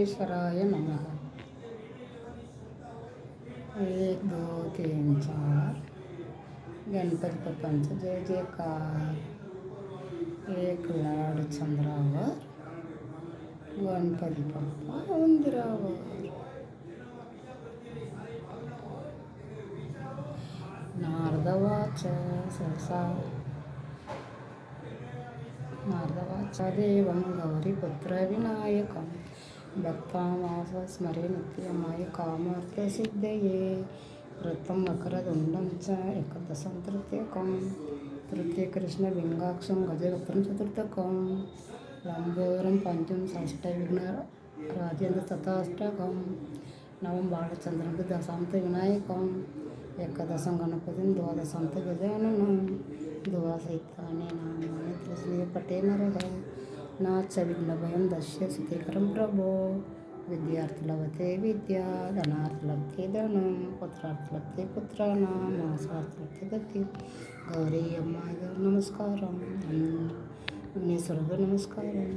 विघ्नेश्वराय नमः. 1 2 3 4 गणपती बाप्पांचा जय जयकार. एक लाड चंद्रावर, गणपती बाप्पा उंदरावर. नारदवाच सहसा नारदवाचा देवं गौरीपुत्र विनायकं भक्तामास स्मरे नित्यमाय कामार्थसिद्धये. प्रथम मकरदुण्डं च एकदशं तृतीयकं कृष्णविंगाक्षं गजवक्त्रं चतुर्थकं लम्बोदरं पंचम षष्ठविघ्नराजेन्द्र तथाष्टकं नवं बालचन्द्रं दशं विनायकं एकदशं गणपतिं द्वादशं गजाननं द्वादशैतानि नामानि त्रिस्मे पटे नरः नाथ विघ्नभयं दश्य सुखकरं प्रभो. विद्यार्थी विद्या, धनार्थी धनं, पुत्रार्थी पुत्राणां, मासार्थी गती. गौरी अम्माय नमस्कारं, विघ्नेश्वर नमस्कारं.